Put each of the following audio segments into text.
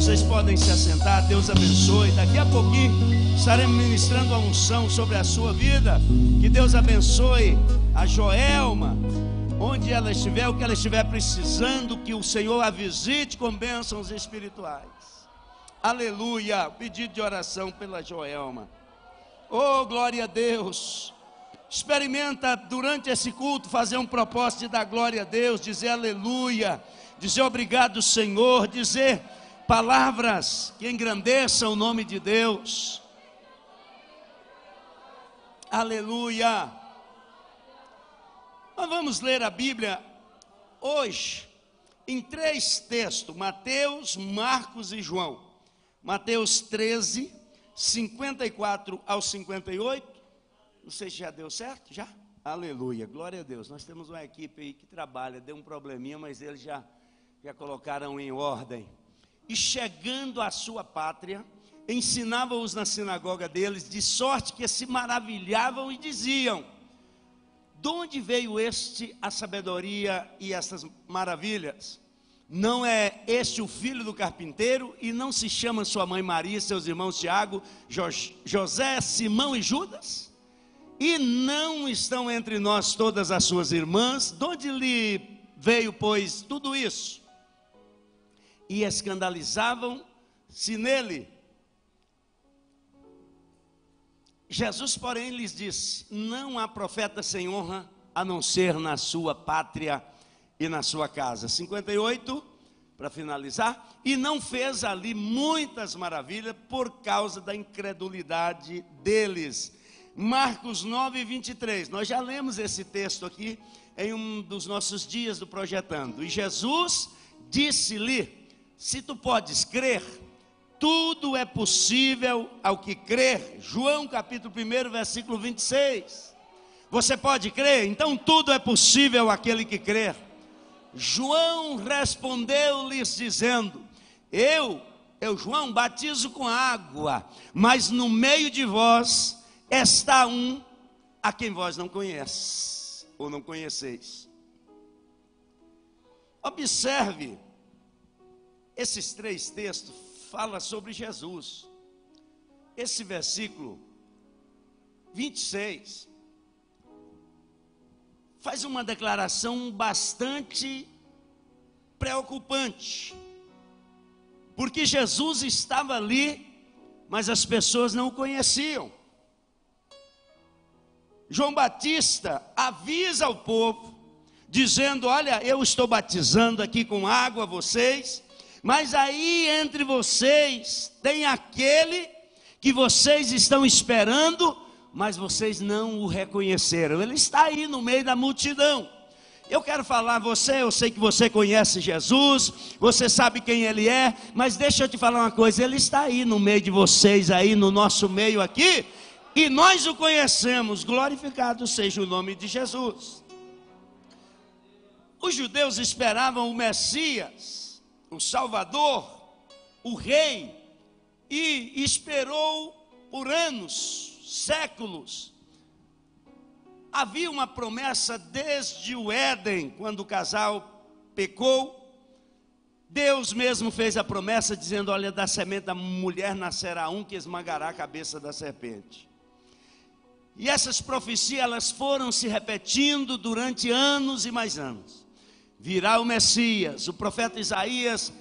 Vocês podem se assentar, Deus abençoe. Daqui a pouquinho estaremos ministrando a unção sobre a sua vida. Que Deus abençoe a Joelma, onde ela estiver, o que ela estiver precisando, que o Senhor a visite com bênçãos espirituais. Aleluia. Pedido de oração pela Joelma. Oh, glória a Deus. Experimenta durante esse culto fazer um propósito de dar glória a Deus, dizer aleluia, dizer obrigado Senhor, dizer palavras que engrandeçam o nome de Deus. Aleluia. Nós vamos ler a Bíblia hoje em 3 textos, Mateus, Marcos e João. Mateus 13, 54 ao 58. Não sei se já deu certo, já? Aleluia, glória a Deus. Nós temos uma equipe aí que trabalha, deu um probleminha, mas eles já colocaram em ordem. E chegando à sua pátria, ensinava-os na sinagoga deles, de sorte que se maravilhavam e diziam: de onde veio a sabedoria e essas maravilhas? Não é este o filho do carpinteiro? E não se chama sua mãe Maria, seus irmãos Tiago, José, Simão e Judas? E não estão entre nós todas as suas irmãs? De onde lhe veio, pois, tudo isso? E escandalizavam-se nele. Jesus, porém, lhes disse: não há profeta sem honra, a não ser na sua pátria e na sua casa. 58, para finalizar. E não fez ali muitas maravilhas por causa da incredulidade deles. Marcos 9, 23, nós já lemos esse texto aqui em um dos nossos dias do Projetando. E Jesus disse-lhe: se tu podes crer, tudo é possível ao que crer. João capítulo 1, versículo 26. Você pode crer? Então tudo é possível àquele que crer. João respondeu-lhes dizendo: eu, João, batizo com água, mas no meio de vós está um a quem vós não conheces, ou não conheceis. Observe, esses 3 textos falam sobre Jesus. Esse versículo 26 faz uma declaração bastante preocupante, porque Jesus estava ali, mas as pessoas não o conheciam. João Batista avisa ao povo, dizendo: olha, eu estou batizando aqui com água vocês, mas aí entre vocês tem aquele que vocês estão esperando, mas vocês não o reconheceram. Ele está aí no meio da multidão. Eu quero falar a você, eu sei que você conhece Jesus, você sabe quem Ele é, mas deixa eu te falar uma coisa, Ele está aí no meio de vocês, aí no nosso meio aqui, e nós o conhecemos. Glorificado seja o nome de Jesus. Os judeus esperavam o Messias, o Salvador, o Rei, e esperou por anos, séculos. Havia uma promessa desde o Éden, quando o casal pecou. Deus mesmo fez a promessa dizendo: olha, da semente da mulher nascerá um que esmagará a cabeça da serpente. E essas profecias, elas foram se repetindo durante anos e mais anos. Virá o Messias. O profeta Isaías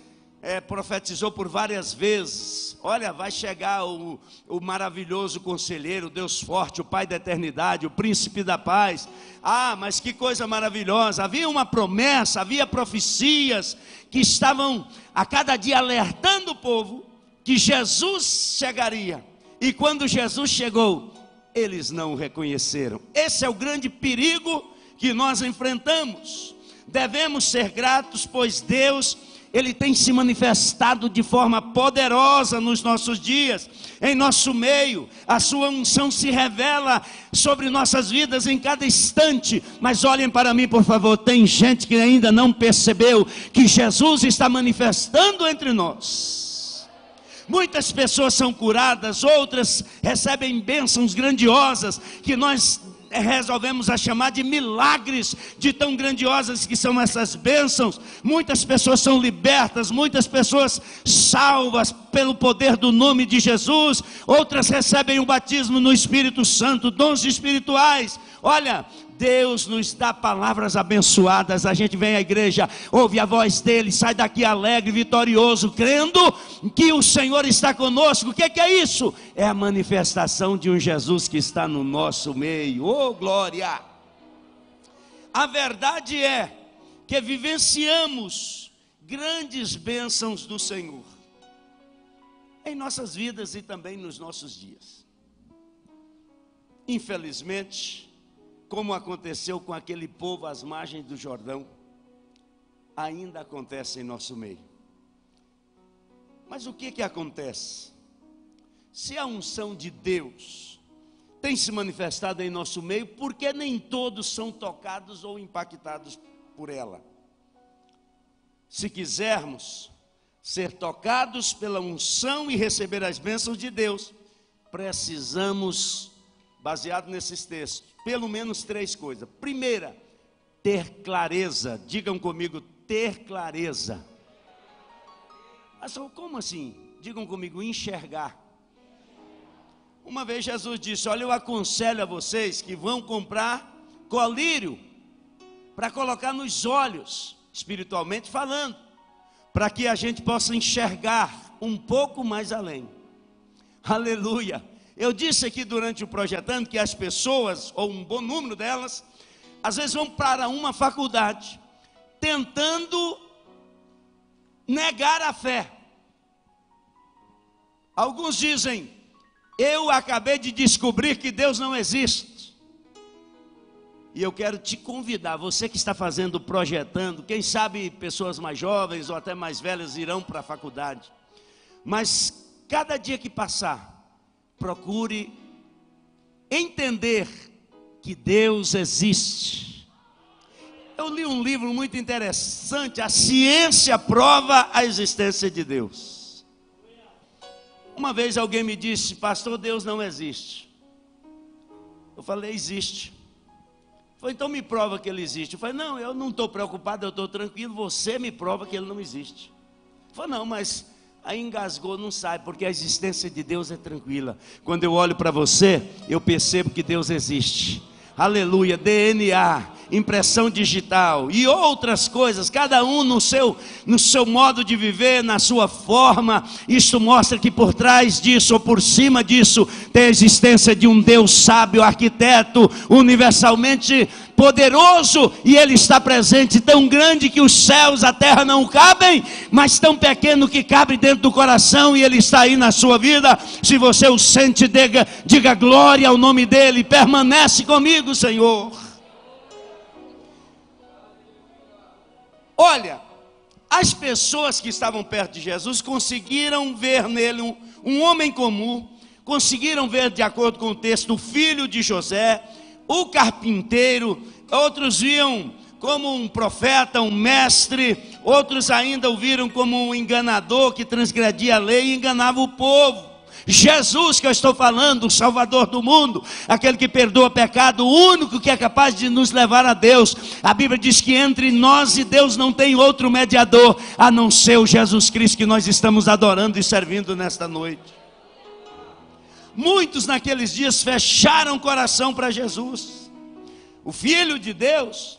profetizou por várias vezes: olha, vai chegar o maravilhoso conselheiro, o Deus forte, o Pai da eternidade, o príncipe da paz. Ah, mas que coisa maravilhosa. Havia uma promessa, havia profecias que estavam a cada dia alertando o povo que Jesus chegaria. E quando Jesus chegou, eles não o reconheceram. Esse é o grande perigo que nós enfrentamos. Devemos ser gratos, pois Deus, Ele tem se manifestado de forma poderosa nos nossos dias, em nosso meio. A sua unção se revela sobre nossas vidas em cada instante. Mas olhem para mim, por favor, tem gente que ainda não percebeu que Jesus está manifestando entre nós. Muitas pessoas são curadas, outras recebem bênçãos grandiosas, que nós resolvemos a chamar de milagres, de tão grandiosas que são essas bênçãos. Muitas pessoas são libertas, muitas pessoas salvas pelo poder do nome de Jesus, outras recebem o batismo no Espírito Santo, dons espirituais. Olha, Deus nos dá palavras abençoadas. A gente vem à igreja, ouve a voz dele, sai daqui alegre, vitorioso, crendo que o Senhor está conosco. O que é isso? É a manifestação de um Jesus que está no nosso meio. Oh, glória! A verdade é que vivenciamos grandes bênçãos do Senhor em nossas vidas e também nos nossos dias. Infelizmente, como aconteceu com aquele povo às margens do Jordão, ainda acontece em nosso meio. Mas o que acontece? Se a unção de Deus tem se manifestado em nosso meio, por que nem todos são tocados ou impactados por ela? Se quisermos ser tocados pela unção e receber as bênçãos de Deus, precisamos, baseado nesses textos, pelo menos 3 coisas. Primeira, ter clareza. Digam comigo, ter clareza. Mas como assim? Digam comigo, enxergar. Uma vez Jesus disse: olha, eu aconselho a vocês que vão comprar colírio para colocar nos olhos, espiritualmente falando, para que a gente possa enxergar um pouco mais além. Aleluia! Eu disse aqui durante o Projetando que as pessoas, ou um bom número delas, às vezes vão para uma faculdade tentando negar a fé. Alguns dizem: eu acabei de descobrir que Deus não existe. E eu quero te convidar, você que está fazendo Projetando, quem sabe pessoas mais jovens ou até mais velhas irão para a faculdade, mas cada dia que passar, procure entender que Deus existe. Eu li um livro muito interessante, A Ciência Prova a Existência de Deus. Uma vez alguém me disse: pastor, Deus não existe. Eu falei: existe. Falei: então me prova que Ele existe. Eu falei: não, eu não estou preocupado, eu estou tranquilo, você me prova que Ele não existe. Eu falei: não, mas aí engasgou, não sai, porque a existência de Deus é tranquila. Quando eu olho para você, eu percebo que Deus existe. Aleluia, DNA, impressão digital e outras coisas, cada um no seu modo de viver, na sua forma. Isto mostra que por trás disso, ou por cima disso, tem a existência de um Deus sábio, arquiteto, universalmente poderoso, e Ele está presente, tão grande que os céus, a terra não cabem, mas tão pequeno que cabe dentro do coração, e Ele está aí na sua vida. Se você o sente, diga glória ao nome dEle. Permanece comigo, Senhor. Olha, as pessoas que estavam perto de Jesus conseguiram ver nele um homem comum, conseguiram ver, de acordo com o texto, o filho de José, o carpinteiro. Outros viam como um profeta, um mestre. Outros ainda o viram como um enganador que transgredia a lei e enganava o povo. Jesus que eu estou falando, o Salvador do mundo, aquele que perdoa pecado, o único que é capaz de nos levar a Deus. A Bíblia diz que entre nós e Deus não tem outro mediador, a não ser o Jesus Cristo que nós estamos adorando e servindo nesta noite. Muitos naqueles dias fecharam o coração para Jesus, o Filho de Deus.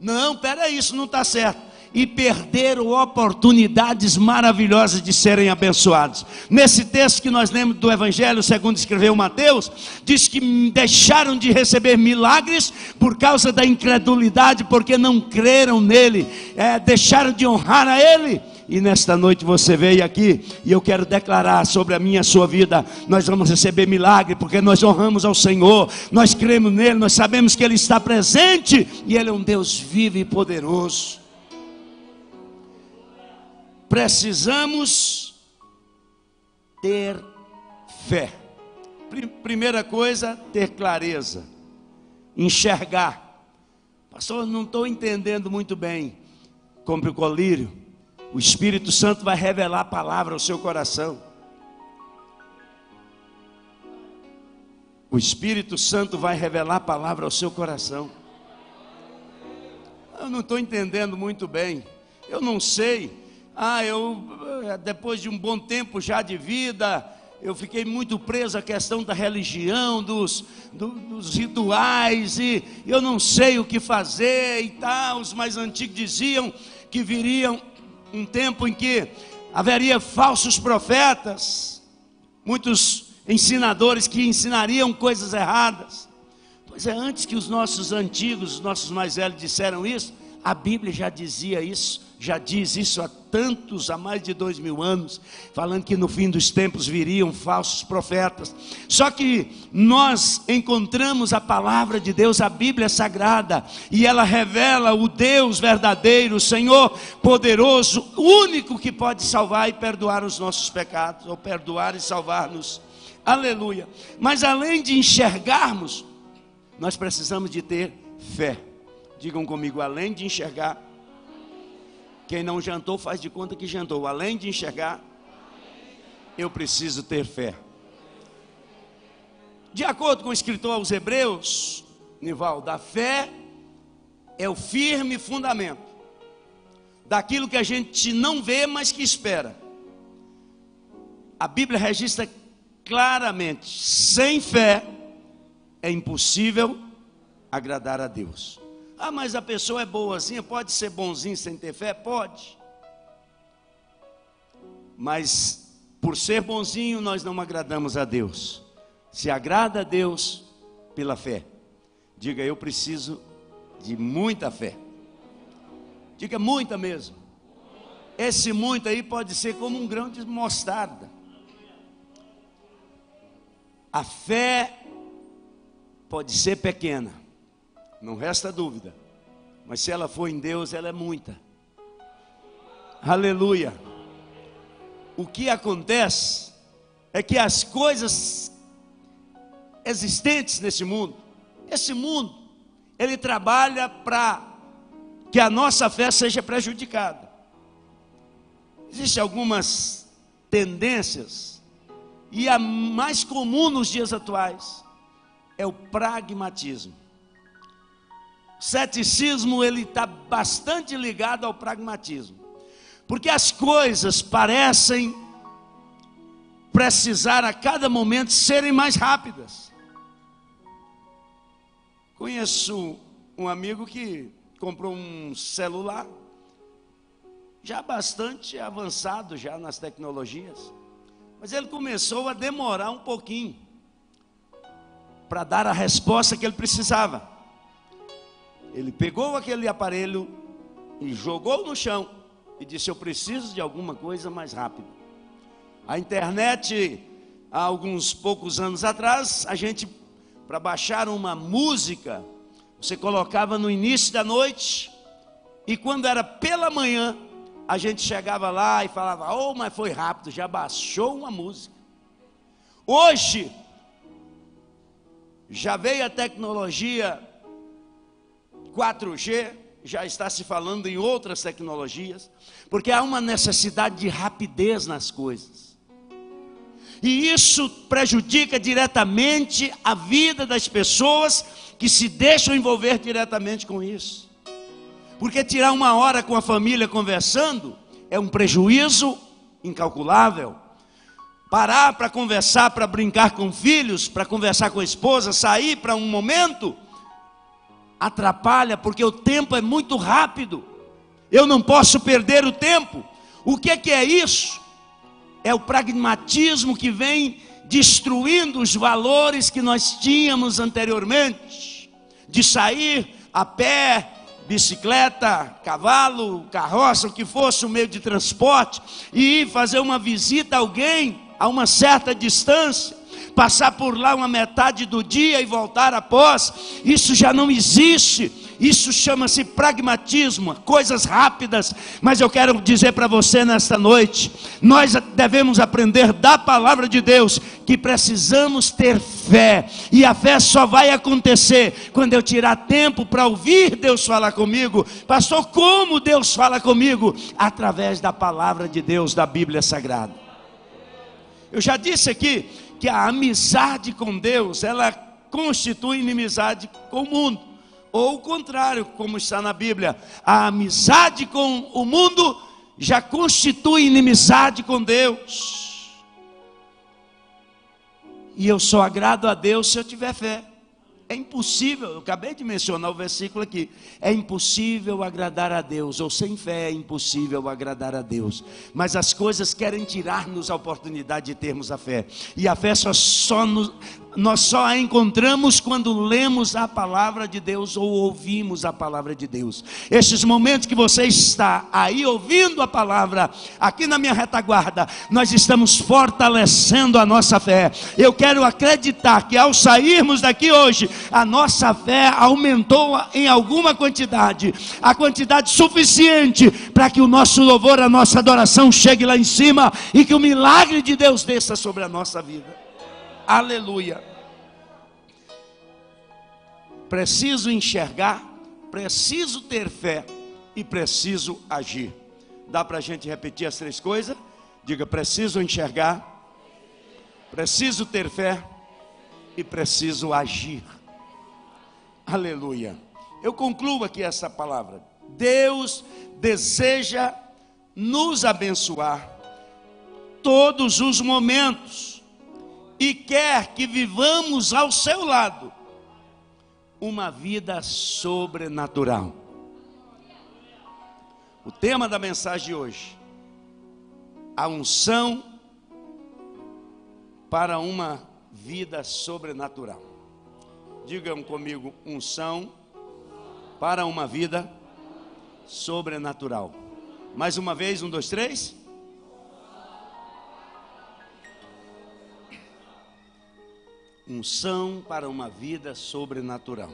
Não, peraí, isso não está certo. E perderam oportunidades maravilhosas de serem abençoados. Nesse texto que nós lemos do Evangelho segundo escreveu Mateus, diz que deixaram de receber milagres por causa da incredulidade, porque não creram nele, deixaram de honrar a ele. E nesta noite você veio aqui, e eu quero declarar sobre a minha e a sua vida: nós vamos receber milagre, porque nós honramos ao Senhor, nós cremos nele, nós sabemos que Ele está presente, e Ele é um Deus vivo e poderoso. Precisamos ter fé. Primeira coisa, ter clareza, enxergar. Pastor, não estou entendendo muito bem. Compre o colírio, o Espírito Santo vai revelar a palavra ao seu coração. O O Espírito Santo vai revelar a palavra ao seu coração. Eu não estou entendendo muito bem. Eu não sei. Depois de um bom tempo já de vida, eu fiquei muito preso à questão da religião, dos rituais, e eu não sei o que fazer e tal. Os mais antigos diziam que viria um tempo em que haveria falsos profetas, muitos ensinadores que ensinariam coisas erradas. Pois é, antes que os nossos antigos, os nossos mais velhos disseram isso, a Bíblia já dizia isso, já diz isso há mais de 2000 anos, falando que no fim dos tempos viriam falsos profetas. Só que nós encontramos a palavra de Deus, a Bíblia Sagrada, e ela revela o Deus verdadeiro, o Senhor poderoso, único que pode salvar e perdoar os nossos pecados, ou perdoar e salvar-nos. Aleluia. Mas além de enxergarmos, nós precisamos de ter fé. Digam comigo, além de enxergar. Quem não jantou faz de conta que jantou. Além de enxergar, eu preciso ter fé. De acordo com o escritor aos Hebreus, Nivaldo, a fé é o firme fundamento daquilo que a gente não vê, mas que espera. A Bíblia registra claramente: sem fé é impossível agradar a Deus. Mas a pessoa é boazinha, pode ser bonzinho sem ter fé? Pode. Mas por ser bonzinho nós não agradamos a Deus. Se agrada a Deus pela fé. Diga, eu preciso de muita fé. Diga, muita mesmo. Esse muito aí pode ser como um grão de mostarda. A fé pode ser pequena, não resta dúvida, mas se ela for em Deus, ela é muita. Aleluia. O que acontece é que as coisas existentes nesse mundo, esse mundo, ele trabalha para que a nossa fé seja prejudicada. Existem algumas tendências, e a mais comum nos dias atuais é o pragmatismo. O ceticismo, ele está bastante ligado ao pragmatismo, porque as coisas parecem precisar a cada momento serem mais rápidas. Conheço um amigo que comprou um celular já bastante avançado já nas tecnologias, mas ele começou a demorar um pouquinho para dar a resposta que ele precisava. Ele pegou aquele aparelho e jogou no chão e disse: eu preciso de alguma coisa mais rápida. A internet, há alguns poucos anos atrás, a gente, para baixar uma música, você colocava no início da noite, e quando era pela manhã, a gente chegava lá e falava: oh, mas foi rápido, já baixou uma música. Hoje, já veio a tecnologia 4G, já está se falando em outras tecnologias, porque há uma necessidade de rapidez nas coisas. E isso prejudica diretamente a vida das pessoas que se deixam envolver diretamente com isso. Porque tirar uma hora com a família conversando é um prejuízo incalculável. Parar para conversar, para brincar com filhos, para conversar com a esposa, sair para um momento, atrapalha, porque o tempo é muito rápido. Eu não posso perder o tempo. O que é isso? É o pragmatismo que vem destruindo os valores que nós tínhamos anteriormente, de sair a pé, bicicleta, cavalo, carroça, o que fosse o meio de transporte, e ir fazer uma visita a alguém a uma certa distância, passar por lá uma metade do dia e voltar após. Isso já não existe. Isso chama-se pragmatismo, coisas rápidas. Mas eu quero dizer para você nesta noite, nós devemos aprender da palavra de Deus que precisamos ter fé, e a fé só vai acontecer quando eu tirar tempo para ouvir Deus falar comigo. Pastor, como Deus fala comigo? Através da palavra de Deus, da Bíblia Sagrada. Eu já disse aqui que a amizade com Deus, ela constitui inimizade com o mundo. Ou o contrário, como está na Bíblia, a amizade com o mundo já constitui inimizade com Deus. E eu só agrado a Deus se eu tiver fé. É impossível, eu acabei de mencionar o versículo aqui, é impossível agradar a Deus, ou sem fé é impossível agradar a Deus, mas as coisas querem tirar-nos a oportunidade de termos a fé, e a fé nós só a encontramos quando lemos a palavra de Deus, ou ouvimos a palavra de Deus. Esses momentos que você está aí ouvindo a palavra, aqui na minha retaguarda, nós estamos fortalecendo a nossa fé. Eu quero acreditar que ao sairmos daqui hoje, a nossa fé aumentou em alguma quantidade, a quantidade suficiente para que o nosso louvor, a nossa adoração chegue lá em cima e que o milagre de Deus desça sobre a nossa vida. Aleluia. Preciso enxergar, preciso ter fé e preciso agir. Dá para a gente repetir as três coisas? Diga: preciso enxergar, preciso ter fé e preciso agir. Aleluia. Eu concluo aqui essa palavra. Deus deseja nos abençoar todos os momentos e quer que vivamos ao seu lado uma vida sobrenatural. O tema da mensagem de hoje: a unção para uma vida sobrenatural. Digam comigo: unção para uma vida sobrenatural. Mais uma vez, 1, 2, 3. Unção para uma vida sobrenatural.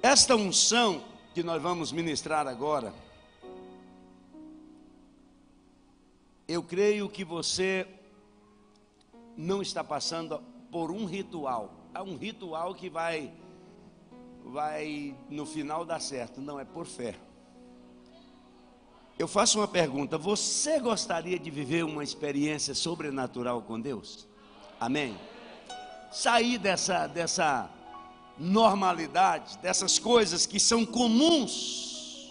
Esta unção que nós vamos ministrar agora, eu creio que você não está passando por um ritual. Há um ritual que vai no final dar certo. Não, é por fé. Eu faço uma pergunta: você gostaria de viver uma experiência sobrenatural com Deus? Amém? Sair dessa normalidade, dessas coisas que são comuns.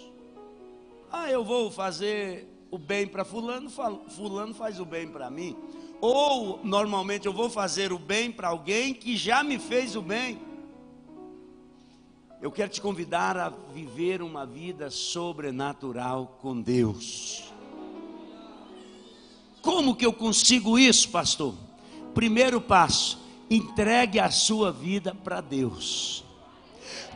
Eu vou fazer o bem para fulano, fulano faz o bem para mim. Ou, normalmente, eu vou fazer o bem para alguém que já me fez o bem. Eu quero te convidar a viver uma vida sobrenatural com Deus. Como que eu consigo isso, pastor? Primeiro passo: entregue a sua vida para Deus.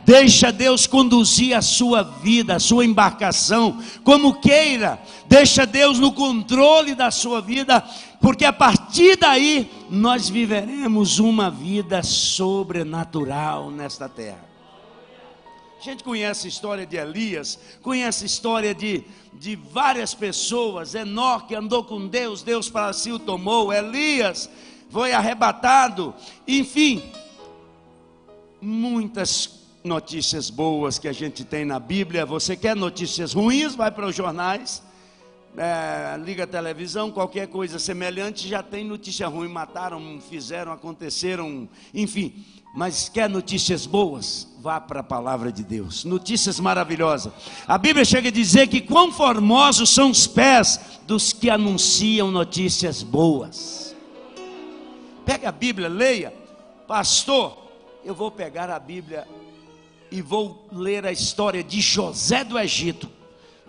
Deixa Deus conduzir a sua vida, a sua embarcação, como queira. Deixa Deus no controle da sua vida, porque a partir daí nós viveremos uma vida sobrenatural nesta terra. A gente conhece a história de Elias, conhece a história de várias pessoas. Enoque andou com Deus, Deus para si o tomou. Elias foi arrebatado. Enfim, muitas notícias boas que a gente tem na Bíblia. Você quer notícias ruins? Vai para os jornais, liga a televisão, qualquer coisa semelhante já tem notícia ruim. Mataram, fizeram, aconteceram, enfim. Mas quer notícias boas? Vá para a palavra de Deus. Notícias maravilhosas. A Bíblia chega a dizer que quão formosos são os pés dos que anunciam notícias boas. Pega a Bíblia, leia. Pastor, eu vou pegar a Bíblia e vou ler a história de José do Egito.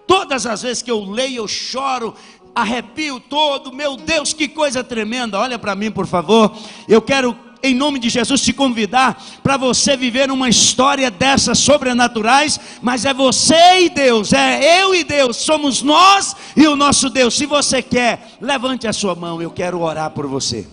Todas as vezes que eu leio, eu choro, arrepio todo. Meu Deus, que coisa tremenda. Olha para mim, por favor. Eu quero, em nome de Jesus, te convidar para você viver uma história dessas sobrenaturais. Mas é você e Deus, é eu e Deus, somos nós e o nosso Deus. Se você quer, levante a sua mão, eu quero orar por você.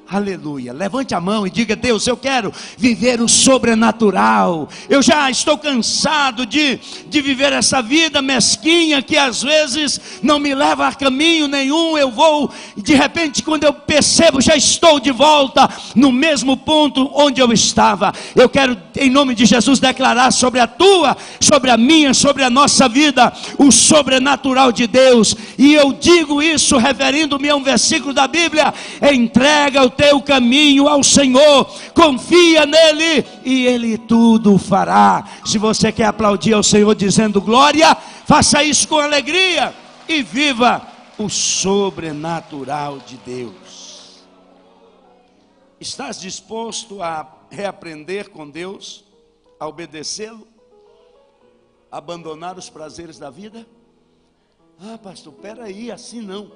Aleluia, levante a mão e diga: Deus, eu quero viver o sobrenatural. Eu já estou cansado de viver essa vida mesquinha que às vezes não me leva a caminho nenhum. Eu vou, de repente, quando eu percebo, já estou de volta no mesmo ponto onde eu estava. Eu quero, em nome de Jesus, declarar sobre a tua, sobre a minha, sobre a nossa vida, o sobrenatural de Deus. E eu digo isso referindo-me a um versículo da Bíblia: entrega o teu caminho ao Senhor, confia nele e ele tudo fará. Se você quer aplaudir ao Senhor dizendo glória, faça isso com alegria e viva o sobrenatural de Deus. Estás disposto a reaprender com Deus, a obedecê-lo, abandonar os prazeres da vida? Ah, pastor, peraí, assim não.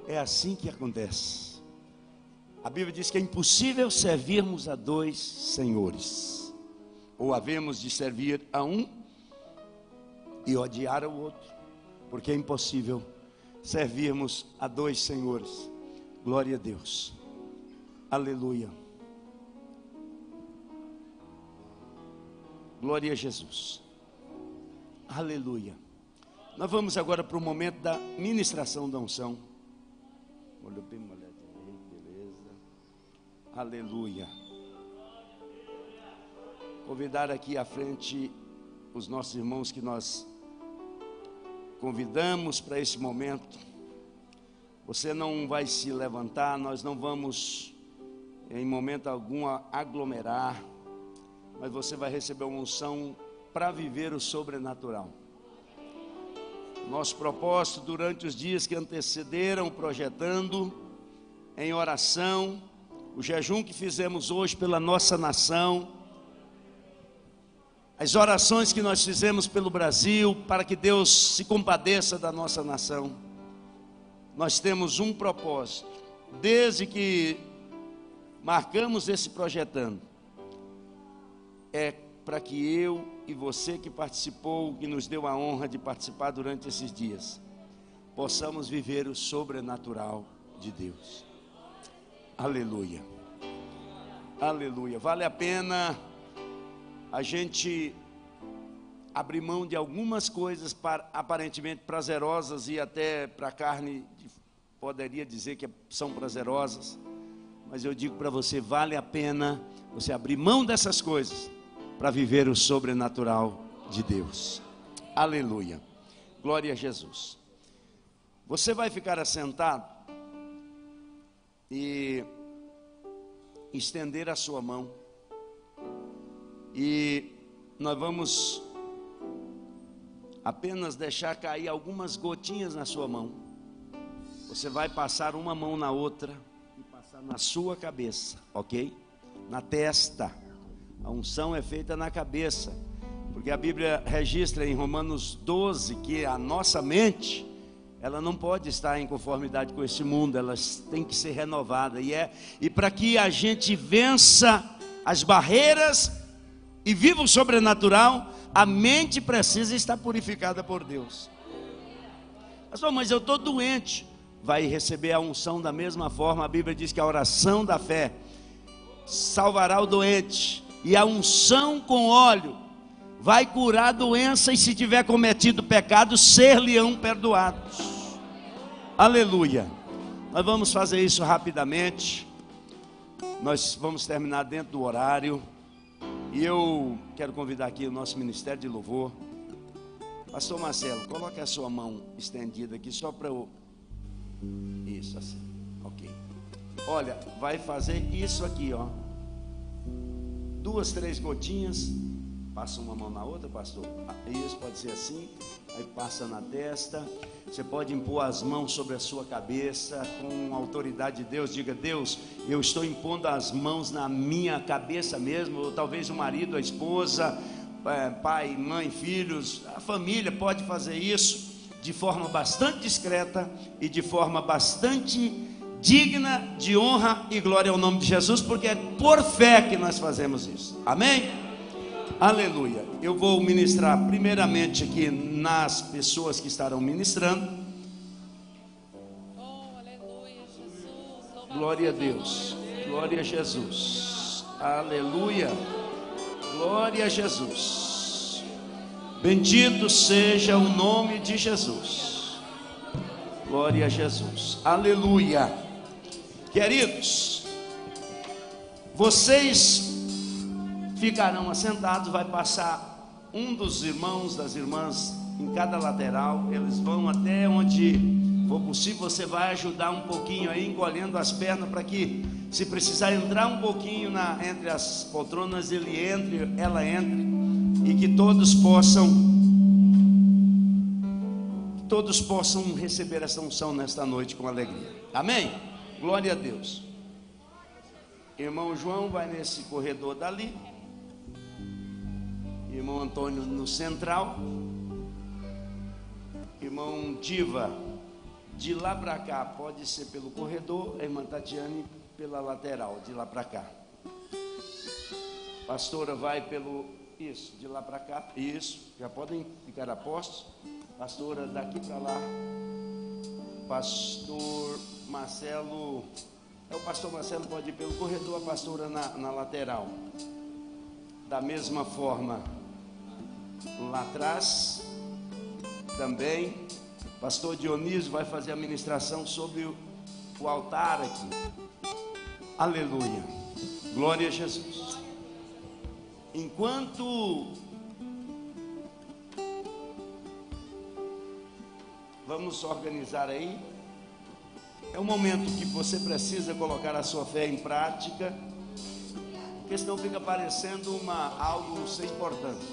É assim que acontece. A Bíblia diz que é impossível servirmos a dois senhores. Ou havemos de servir a um e odiar ao outro, porque é impossível servirmos a dois senhores. Glória a Deus. Aleluia. Glória a Jesus. Aleluia. Nós vamos agora para o momento da ministração da unção. Beleza. Aleluia. Convidar aqui à frente os nossos irmãos que nós convidamos para esse momento. Você não vai se levantar, nós não vamos em momento algum aglomerar, mas você vai receber uma unção para viver o sobrenatural. Nosso propósito durante os dias que antecederam, projetando em oração, o jejum que fizemos hoje pela nossa nação, as orações que nós fizemos pelo Brasil, para que Deus se compadeça da nossa nação. Nós temos um propósito, desde que marcamos esse projetando, é para que eu e você que participou, que nos deu a honra de participar durante esses dias, possamos viver o sobrenatural de Deus. Aleluia. Aleluia. Vale a pena a gente abrir mão de algumas coisas aparentemente prazerosas e até para a carne poderia dizer que são prazerosas, mas eu digo para você, vale a pena você abrir mão dessas coisas para viver o sobrenatural de Deus. Aleluia. Glória a Jesus. Você vai ficar assentado e estender a sua mão. E nós vamos apenas deixar cair algumas gotinhas na sua mão. Você vai passar uma mão na outra e passar na sua cabeça, ok? Na testa. A unção é feita na cabeça, porque a Bíblia registra em Romanos 12 que a nossa mente, ela não pode estar em conformidade com esse mundo, ela tem que ser renovada. E para que a gente vença as barreiras e viva o sobrenatural, a mente precisa estar purificada por Deus. Mas eu estou doente. Vai receber a unção da mesma forma. A Bíblia diz que a oração da fé salvará o doente, e a unção com óleo vai curar a doença, e se tiver cometido pecado, ser-lhe-ão perdoados. Aleluia. Nós vamos fazer isso rapidamente. Nós vamos terminar dentro do horário. E eu quero convidar aqui o nosso Ministério de Louvor. Pastor Marcelo, coloque a sua mão estendida aqui, só para eu... Isso, assim, ok. Olha, vai fazer isso aqui, ó. 2, 3 gotinhas. Passa uma mão na outra, pastor. Isso, pode ser assim. Aí passa na testa. Você pode impor as mãos sobre a sua cabeça com a autoridade de Deus. Diga: Deus, eu estou impondo as mãos na minha cabeça mesmo. Ou talvez o marido, a esposa, pai, mãe, filhos, a família pode fazer isso de forma bastante discreta e de forma bastante digna de honra e glória ao nome de Jesus, porque é por fé que nós fazemos isso. Amém? Aleluia. Eu vou ministrar primeiramente aqui nas pessoas que estarão ministrando. Oh, aleluia, Jesus. Glória a Deus. Glória a Jesus. Aleluia. Glória a Jesus. Bendito seja o nome de Jesus. Glória a Jesus. Aleluia. Queridos, vocês ficarão assentados. Vai passar um dos irmãos, das irmãs em cada lateral. Eles vão até onde for possível. Você vai ajudar um pouquinho aí, encolhendo as pernas, para que Se precisar entrar um pouquinho entre as poltronas, ela entre, e que todos possam receber essa unção nesta noite com alegria. Amém? Glória a Deus. Irmão João vai nesse corredor dali, irmão Antônio no central, irmão Diva de lá para cá, pode ser pelo corredor, a irmã Tatiane pela lateral, de lá para cá. Pastora vai de lá para cá, isso, já podem ficar a postos. Pastora daqui para lá, pastor Marcelo, o pastor Marcelo pode ir pelo corredor, a pastora na lateral. Da mesma forma, lá atrás, também, pastor Dionísio vai fazer a ministração sobre o altar aqui. Aleluia, glória a Jesus. Enquanto vamos organizar aí, é um momento que você precisa colocar a sua fé em prática, porque senão fica parecendo algo sem importância.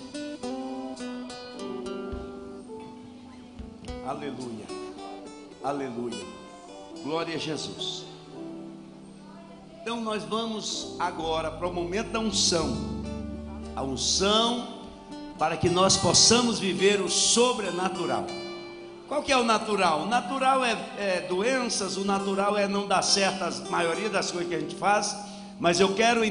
Aleluia, aleluia, glória a Jesus. Então nós vamos agora para o momento da unção, a unção para que nós possamos viver o sobrenatural. Qual que é o natural? O natural é doenças, o natural é não dar certo a maioria das coisas que a gente faz, mas eu quero